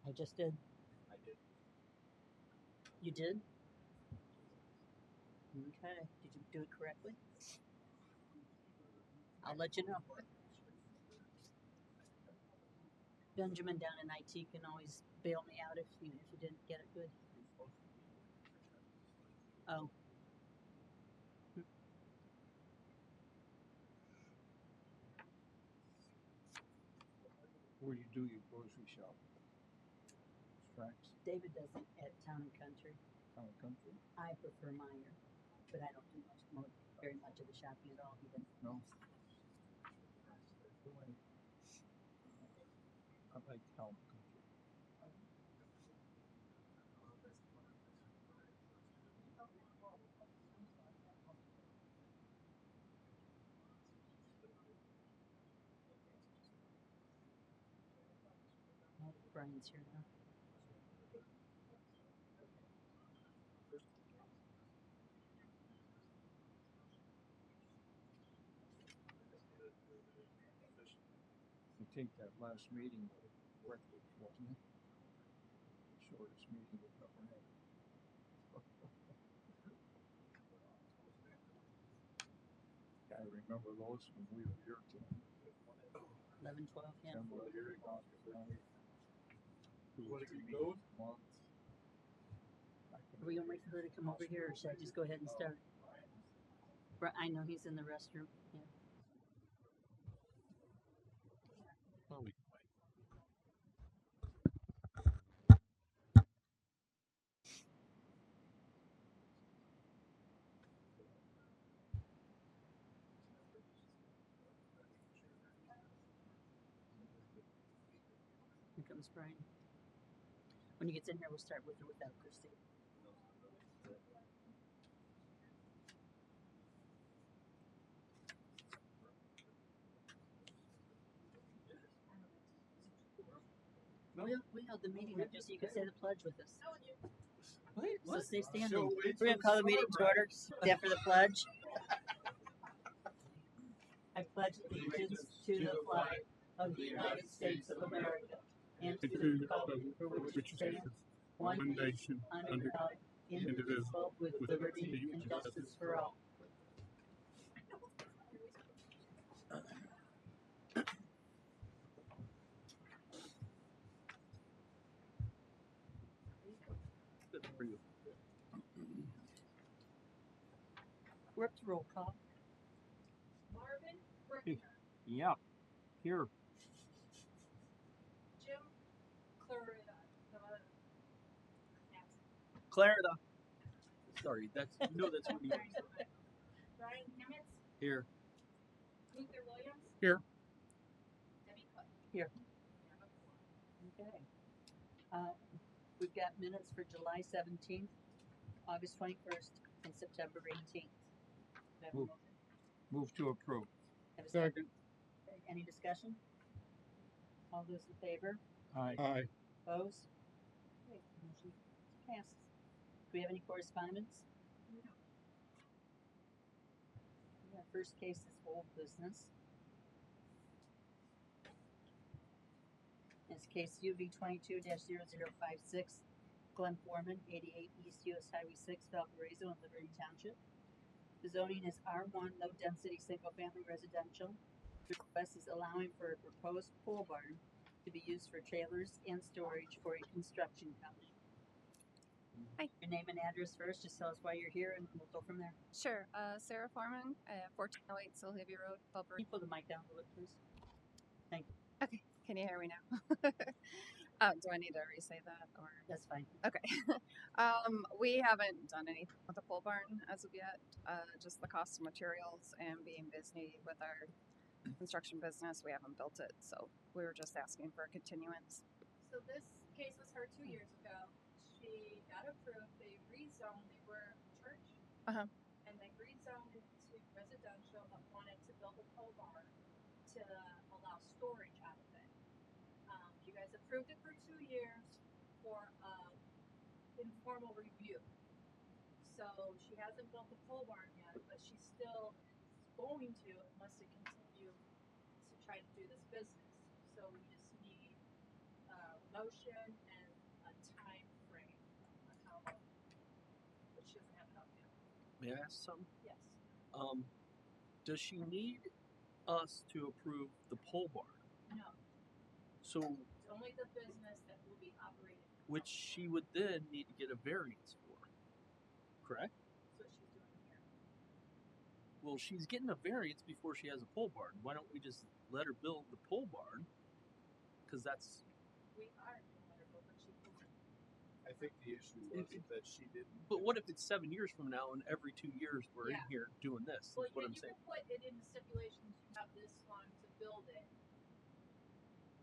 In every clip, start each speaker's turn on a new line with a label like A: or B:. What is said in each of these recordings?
A: I just did.
B: I did.
A: You did? Okay. Did you do it correctly? I'll let you know. Benjamin down in IT can always bail me out if you didn't get it good. Oh.
B: Where do you do your grocery shop? Stripes?
A: David does it at Town and Country.
B: Town and Country?
A: I prefer Meyer, but I don't do very much of the shopping at all even.
B: No. I like Town and Country.
A: Oh, Brian's here now.
B: I think that last meeting was record, wasn't it? The shortest meeting we've ever had. I remember those when we were here too.
A: 11, 12, yeah.
B: What
C: Want to keep going?
A: Are we gonna wait for her to come over here, or should I just go ahead and start? I know he's in the restroom. Yeah.
C: Oh, we can wait.
A: Here comes Brian. When he gets in here, we'll start with or without Christine. We held the meeting up just so you could say the pledge with us.
C: Wait,
A: So stay standing.
C: So
A: We're gonna call the meeting to order. Stand for the pledge. I pledge allegiance to the flag of the United States of America and to the republic for which it stands, one nation, under God, indivisible, with liberty and justice for all.
C: Good for you.
A: We're up to roll call.
D: Marvin,
B: Yeah, here.
D: Jim, Clarida,
B: Clarida. Sorry, that's what you
D: Ryan Nimitz,
B: here.
D: Luther Williams,
C: Here.
D: Debbie Cook.
A: Here. Okay. We've got minutes for July 17th, August 21st, and September 18th.
B: Move to approve.
A: Have a second. Any discussion? All those in favor?
B: Aye.
C: Aye.
A: Opposed? Okay, motion passes. Do we have any correspondence?
D: No.
A: Our first case is old business. It's case UV 22-0056, Glenn Foreman, 88 East US Highway 6, Valparaiso in Liberty Township. The zoning is R1, low density, single family residential. The request is allowing for a proposed pole barn to be used for trailers and storage for a construction company.
E: Hi.
A: Your name and address first, just tell us why you're here and we'll go from there.
E: Sure. Sarah Foreman, 1408 Silhavy Road,
A: Can
E: Valparaiso.
A: you pull the mic down a little bit, please? Thank you.
E: Okay. Can you hear me now? Do I need to re-say that or?
A: That's fine.
E: Okay. We haven't done anything with the pole barn as of yet. Just the cost of materials and being busy with our construction business, we haven't built it. So we were just asking for a continuance.
D: So this case was heard 2 years ago. She got approved. They rezoned. They were a church.
E: Uh-huh.
D: And they rezoned it to residential, but wanted to build a pole barn to allow storage out of it. You guys approved it for 2 years for informal review. So she hasn't built the pole barn yet, but she still is going to unless they continue to try to do this business. So we just need motion and
C: May I ask something?
D: Yes.
C: Does she need us to approve the pole barn?
D: No.
C: So,
D: It's only the business that will be operated.
C: which she would then need to get a variance for, correct?
D: That's what she's doing here.
C: Well, she's getting a variance before she has a pole barn. Why don't we just let her build the pole barn? Because that's
D: We are doing wonderful, but she can.
B: I think the issue was that she didn't.
C: But what if it's 7 years from now and every 2 years we're in
D: Yeah.
C: here doing this?
D: Well,
C: That's what
D: yeah,
C: I'm
D: you
C: saying.
D: can put it in the stipulations. You have this long to build it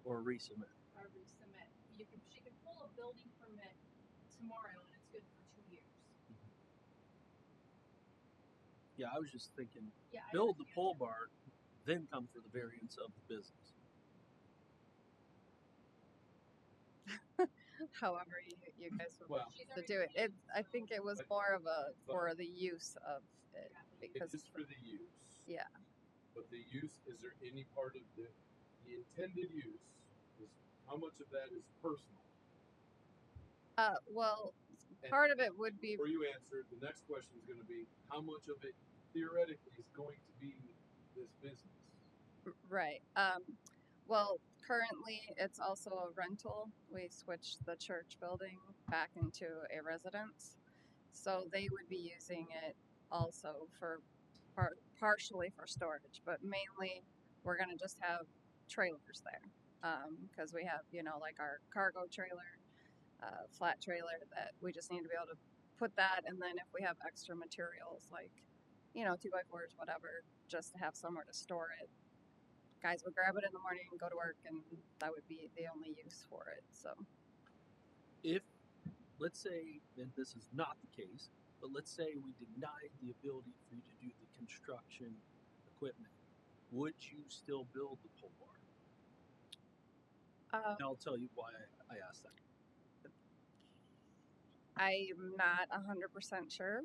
C: Or resubmit.
D: or resubmit. She can pull a building permit tomorrow, and it's good for 2 years.
C: Yeah, I was just thinking,
D: Yeah. I
C: build the
D: understand
C: pole
D: that.
C: barn, then come for the variance of the business.
E: However, you guys would
B: Well,
D: She's
E: to
D: already
E: do it.
D: done
E: I think it was more of a for the use of it
D: Yeah,
B: it
E: because
B: is for the use.
E: yeah.
B: But the use, is there any part of the intended use, is how much of that is personal?
E: Well,
B: And
E: part of it would be
B: before you answer, the next question is going to be how much of it theoretically is going to be this business?
E: right. Well, currently it's also a rental. We switched the church building back into a residence, so they would be using it also for partially for storage, but mainly we're gonna just have trailers there because we have like our cargo trailer, flat trailer that we just need to be able to put that, and then if we have extra materials like 2x4s, whatever, just to have somewhere to store it. Guys would grab it in the morning and go to work, and that would be the only use for it. So,
C: If, let's say, and this is not the case, but let's say we denied the ability for you to do the construction equipment, would you still build the pole barn? And I'll tell you why I asked that.
E: I'm not 100% sure.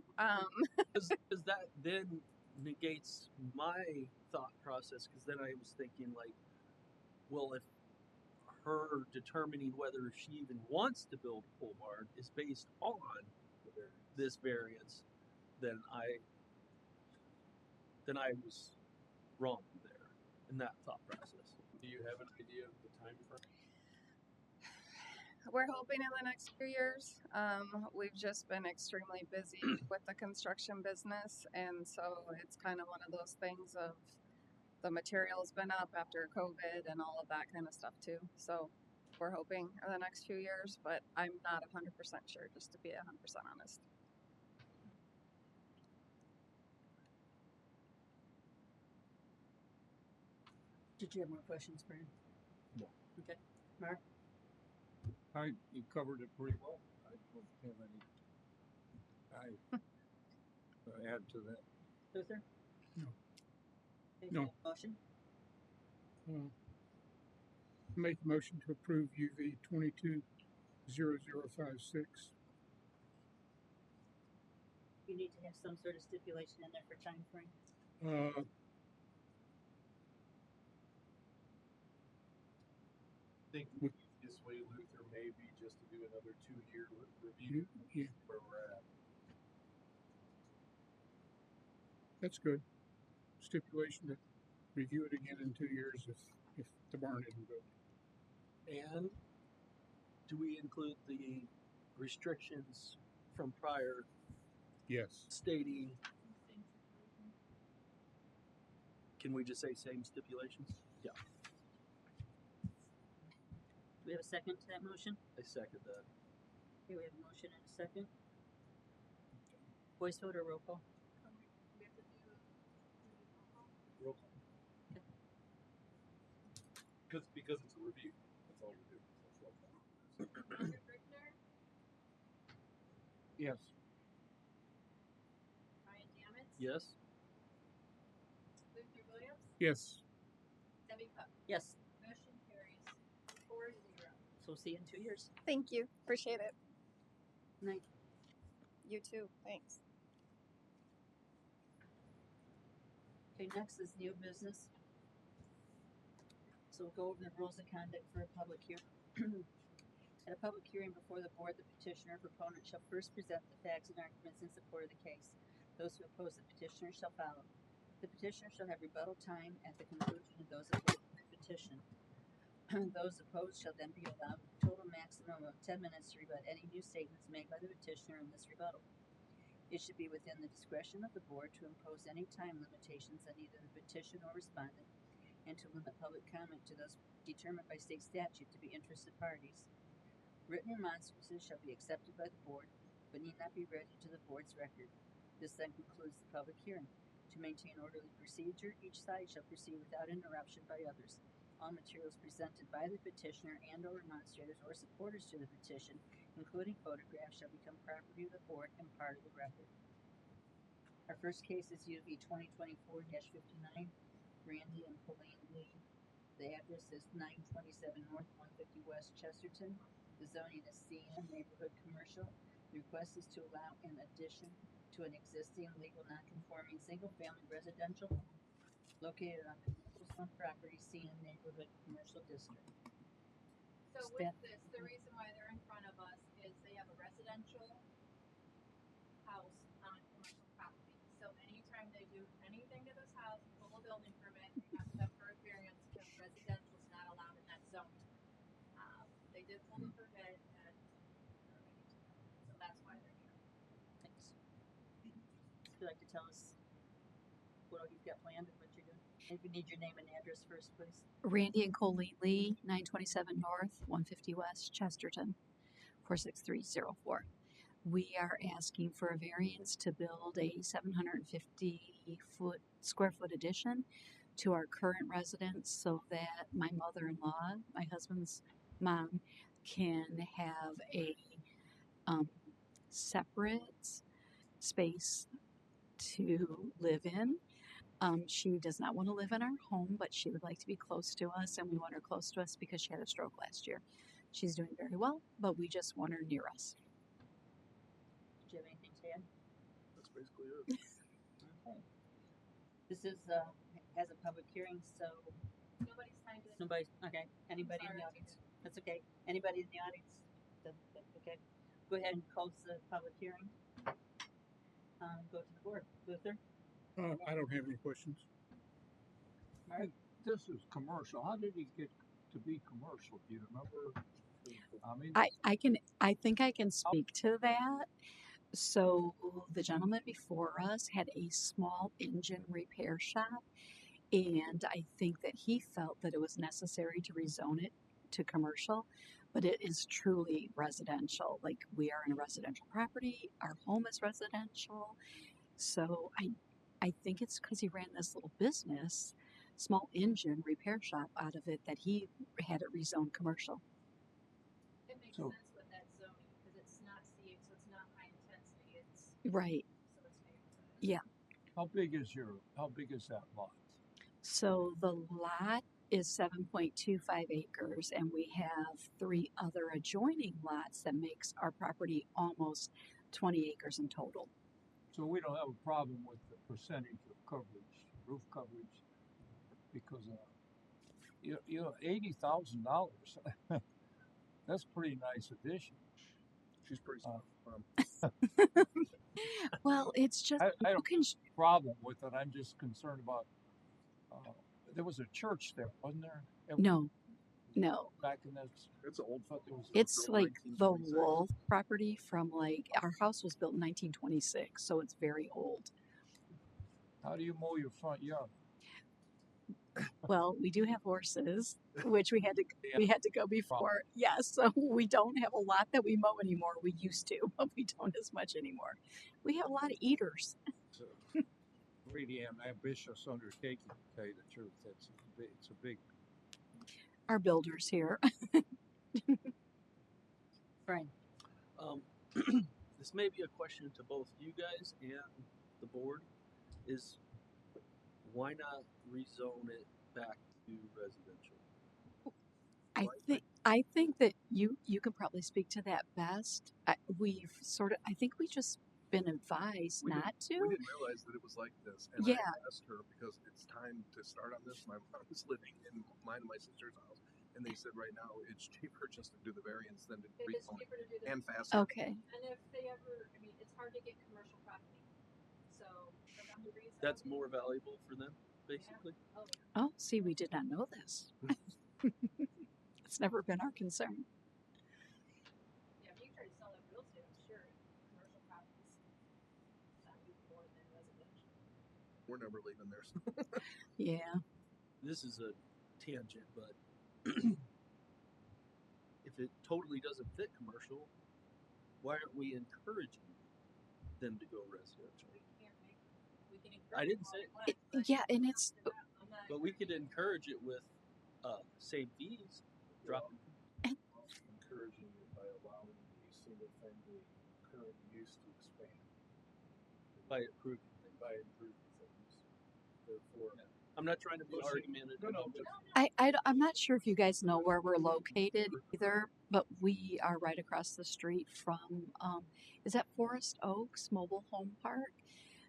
C: Because that then negates my thought process. Because then I was thinking, like, well, if her determining whether she even wants to build a pole barn is based on this variance, then I was wrong there in that thought process.
B: Do you have an idea of the time frame?
E: We're hoping in the next few years. We've just been extremely busy with the construction business, and so it's kind of one of those things of the material's been up after COVID and all of that kind of stuff too. So we're hoping in the next few years, but I'm not 100% sure, just to be 100% honest.
A: Did you have more questions, Brian?
C: No.
A: Okay. Mark?
B: You covered it pretty well. I don't have any. I add to that.
A: Luther?
F: No.
A: Okay,
F: No.
A: Motion?
F: Make a motion to approve UV 220056.
A: You need to have some sort of stipulation in there for time frame.
B: I think the easiest way, Luther, may be just to do another 2-year review.
F: Yeah,
B: Where we're at.
F: that's good. Stipulation to review it again in 2 years if the barn isn't built.
C: And do we include the restrictions from prior
F: Yes.
C: stating?
D: Same situation.
C: Can we just say same stipulations? Yeah,
A: Do we have a second to that motion?
C: I second that.
A: Okay, we have a motion and a second. Voice vote or roll call?
D: We have to do roll call.
B: Roll call.
A: Okay.
B: Because it's a review. That's all we do. That's roll call.
D: Richard Brickner,
F: Yes.
D: Ryan Damitz,
C: Yes.
D: Luther Williams,
F: Yes.
D: Debbie Cook.
A: Yes.
D: Motion carries 4-0.
A: So see you in 2 years.
E: Thank you. Appreciate it.
A: Night.
E: You too. Thanks.
A: Okay, next is new business. So we'll go over the rules of conduct for a public hearing. At a public hearing before the board, the petitioner or proponent shall first present the facts and arguments in support of the case. Those who oppose the petitioner shall follow. The petitioner shall have rebuttal time at the conclusion of those opposing the petition. Those opposed shall then be allowed a total maximum of 10 minutes to rebut any new statements made by the petitioner in this rebuttal. It should be within the discretion of the board to impose any time limitations on either the petition or respondent, and to limit public comment to those determined by state statute to be interested parties. Written remonstrances shall be accepted by the board, but need not be read into the board's record. This then concludes the public hearing. To maintain orderly procedure, each side shall proceed without interruption by others. All materials presented by the petitioner and/or remonstrators or supporters to the petition, including photographs, shall become property of the board and part of the record. Our first case is UV 2024-59, Randy and Pauline Lee. The address is 927 North, 150 West, Chesterton. The zoning is CN, neighborhood commercial. The request is to allow an addition to an existing legal non-conforming single-family residential home located on the coastal property CN neighborhood commercial district.
D: So with this, the reason why they're in front of us is they have a residential house on commercial property. So anytime they do anything to this house, pull a building permit, they have to have for a variance because residential is not allowed in that zone. They did pull the permit, and so that's why they're here.
A: Thanks. Would you like to tell us what all you've got planned and what you're doing? If you need your name and address first, please.
G: Randy and Colleen Lee, 927 North, 150 West, Chesterton, 46304. We are asking for a variance to build a 750 square foot addition to our current residence so that my mother-in-law, my husband's mom, can have a separate space to live in. She does not want to live in our home, but she would like to be close to us, and we want her close to us because she had a stroke last year. She's doing very well, but we just want her near us.
A: Do you have anything to add?
C: That's basically it.
A: Okay. This is has a public hearing, so
D: Nobody's signed it.
A: nobody. Okay. Anybody in the
D: Sorry.
A: audience? That's okay. Anybody in the audience? Okay. Go ahead and close the public hearing. Go to the board. Luther.
F: I don't have any questions.
A: Mark.
B: This is commercial. How did he get to be commercial? Do you remember? I mean,
G: I think I can speak to that. So the gentleman before us had a small engine repair shop, and I think that he felt that it was necessary to rezone it to commercial, but it is truly residential. Like, we are in a residential property, our home is residential. So I think it's because he ran this little business, small engine repair shop out of it, that he had it rezoned commercial.
D: It makes
B: So-
D: sense with that zoning because it's not C8, so it's not high intensity. It's
G: Right.
D: so it's neighborhood.
G: Yeah.
B: how big is that lot?
G: So the lot is 7.25 acres, and we have 3 other adjoining lots that makes our property almost 20 acres in total.
B: So we don't have a problem with the percentage of coverage, roof coverage, because $80,000. That's a pretty nice addition.
C: She's pretty
G: Well, it's just
B: I
G: you
B: don't
G: can
B: have a problem with it. I'm just concerned about. There was a church there, wasn't there?
G: no.
B: Back in that.
C: It's an old.
G: It's like the Wolf property from, like, our house was built in 1926, so it's very old.
B: How do you mow your front yard?
G: Well, we do have horses, which we had to go before. Yes, so we don't have a lot that we mow anymore. We used to, but we don't as much anymore. We have a lot of eaters.
B: It's really an ambitious undertaking, to tell you the truth. It's a big.
G: Our builders here.
A: Brian.
C: This may be a question to both you guys and the board. Is why not rezone it back to residential?
G: I think that you can probably speak to that best. I think we just been advised not to.
H: We didn't realize that it was like this. And
G: Yeah.
H: I asked her because it's time to start on this. My mom is living in mine and my sister's house. And they said right now it's cheaper just to do the variance than to
D: It is
H: rezone
D: cheaper to do
H: it
D: the
H: and faster.
G: Okay.
D: And if they ever, I mean, it's hard to get commercial property. So for them to rezone.
C: That's more valuable for them, basically.
D: Oh, yeah.
G: Oh, see, we did not know this. It's never been our concern.
D: Yeah, if you try to sell that real estate, I'm sure commercial properties value more than residential.
H: We're never leaving there.
G: Yeah.
C: This is a tangent, but if it totally doesn't fit commercial, why aren't we encouraging them to go residential?
D: We can't make, we can
C: I
D: encourage
C: didn't
D: them
C: say,
D: all we want, but
G: Yeah, and it's
D: I'm not
C: but we could encourage it with same fees, dropping.
B: Encouraging it by allowing the single family current use to expand
C: By improving things.
B: by improving things. Therefore,
C: I'm not trying to be
B: Pushing-
C: argumentative.
B: no,
C: I'm
B: but
C: just-
G: I'm not sure if you guys know where we're located either, but we are right across the street from, is that Forest Oaks Mobile Home Park?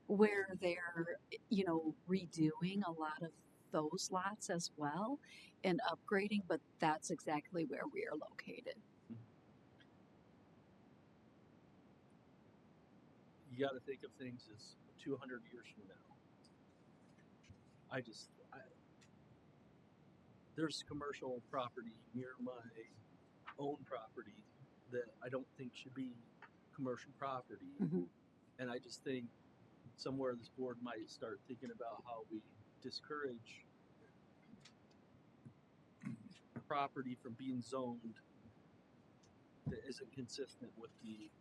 G: Where they're, redoing a lot of those lots as well and upgrading, but that's exactly where we are located.
C: You got to think of things as 200 years from now. There's commercial property near my own property that I don't think should be commercial property.
G: Mhm.
C: And I just think somewhere this board might start thinking about how we discourage property from being zoned that isn't consistent with the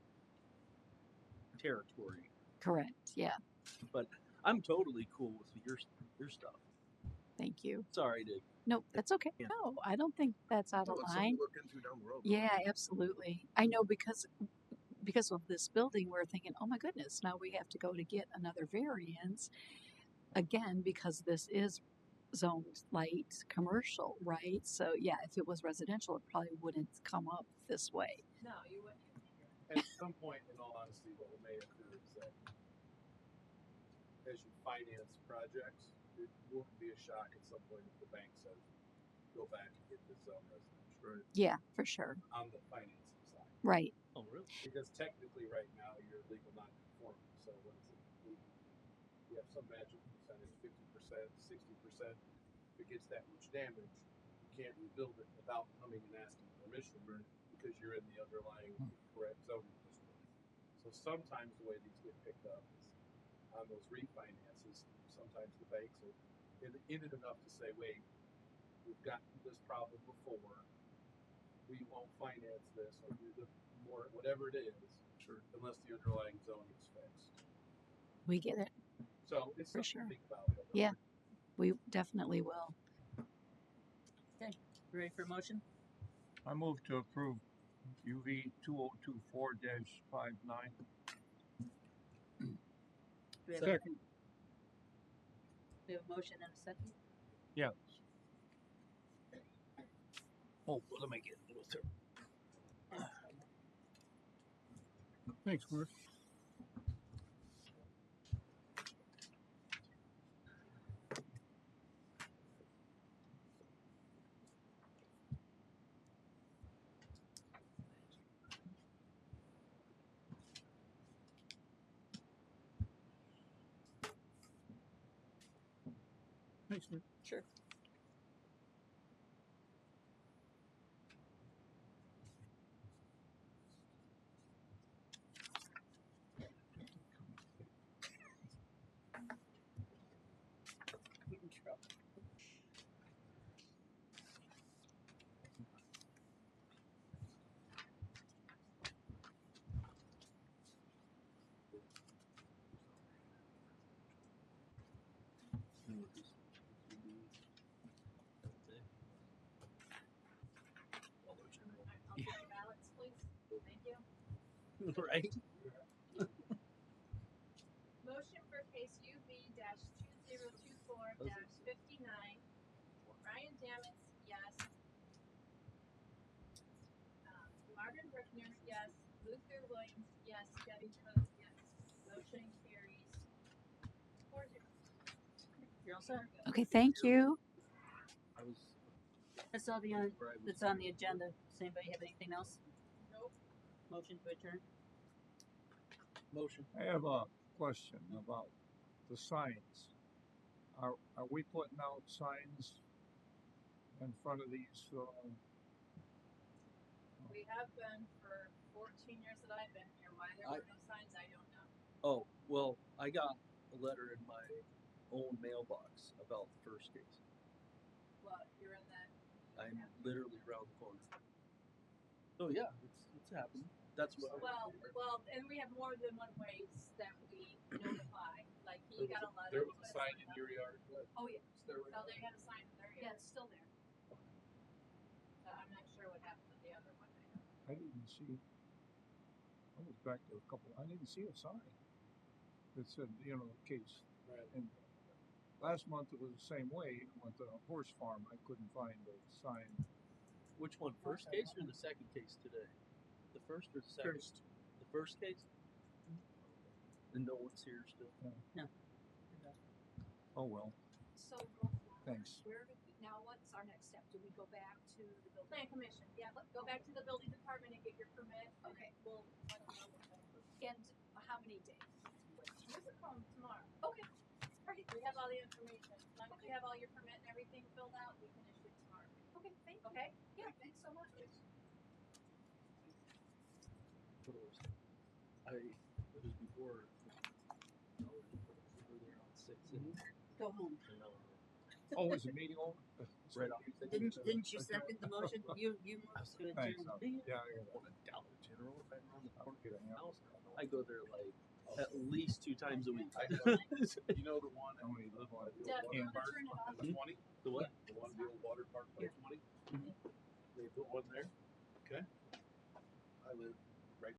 C: territory.
G: Correct. Yeah.
C: But I'm totally cool with your stuff.
G: Thank you.
C: Sorry to
G: Nope, that's okay.
C: Yeah.
G: No, I don't think that's out
H: No,
G: of
H: it's something
G: line.
H: to look into down the road.
G: Yeah, absolutely. I know because of this building, we're thinking, oh my goodness, now we have to go to get another variance again because this is zoned light commercial, right? So yeah, if it was residential, it probably wouldn't come up this way.
D: no, you wouldn't.
B: at some point, in all honesty, what may occur is that as you finance projects, it won't be a shock at some point if the bank says, go back and get this zone residential.
H: Right.
G: Yeah, for sure.
B: On the financing side.
G: Right.
C: Oh, really?
B: Because technically right now you're legal non-conforming, so what is it? We have some magic percentage, 50%, 60%. If it gets that much damage, you can't rebuild it without coming and asking permission, because you're in the underlying correct zoning district. So sometimes the way these get picked up is on those refinances, sometimes the banks are in it enough to say, wait, we've got this problem before, we won't finance this or do the more, whatever it is, unless the underlying zoning is fixed.
G: We get it.
B: So it's
G: For
B: something
G: sure.
B: to think about.
G: Yeah. We definitely will.
A: Ready for a motion?
F: I move to approve UV 2024-59.
A: Do we have
F: Second.
A: We have a motion and a second.
F: Yeah.
C: Oh, well, let me get a little through.
F: Thanks, Mark. Thanks, Mark.
A: Sure. You're in trouble.
D: I'll take the ballots, please. Thank you.
C: Right?
D: Motion for case UV-2024-59. Ryan Damitz, yes. Marvin Brickner, yes. Luther Williams, yes. Debbie Cook, yes. Motion carries 4-0.
A: You're all set.
G: Okay, thank you.
C: I was.
A: That's all that's on the agenda. Does anybody have anything else?
D: Nope.
A: Motion to adjourn.
C: Motion.
F: I have a
I: question about the signs. Are we putting out signs in front of these?
D: We have been for 14 years that I've been here. Why there were no signs, I don't know.
C: Oh, well, I got a letter in my own mailbox about the first case.
D: Well, you're in that.
C: I'm literally around the corner. So yeah, it's happening. That's what.
D: Well, and we have more than one ways that we notify. Like he got a letter.
B: There was a sign in your yard.
D: Oh yeah.
B: It's there right
D: So
B: now.
D: they had a sign in their yard.
A: Yeah, it's still there.
D: I'm not sure what happened to the other one.
I: I didn't see. I was back to a couple. I didn't see a sign that said, case.
B: Right.
I: And last month it was the same way. With the horse farm, I couldn't find a sign.
C: Which one? First case or the second case today? The first or the second?
A: First.
C: The first case. And no one's here still.
A: No.
I: Oh well.
J: So go forward.
I: Thanks.
J: Now what's our next step? Do we go back to the building?
D: Plan commission. Yeah. Go back to the building department and get your permit.
J: Okay.
D: We'll let them know what that is.
J: And how many days?
D: You can call them tomorrow.
J: Okay. Alright.
D: We have all the information. As long as we have all your permit and everything filled out, we can issue it tomorrow.
J: Okay, thank you.
D: Okay?
J: Yeah, thanks so much.
C: It was before. We were there on 6 and
A: Go home.
I: Oh, is the meeting over?
C: right off.
A: Didn't you second the motion? You moved to
I: Thanks.
A: adjourn.
I: Yeah,
C: Dollar General right around the corner.
I: Get a hand.
C: House. I go there like at least 2 times a week.
B: You know the one
I: How many live on it?
D: Deb, you
I: Hand
D: wanna
I: bar.
D: turn it off?
B: the 20?
C: The what?
B: The one, the old water park by 20?
C: Mhm.
B: They put one there? Okay.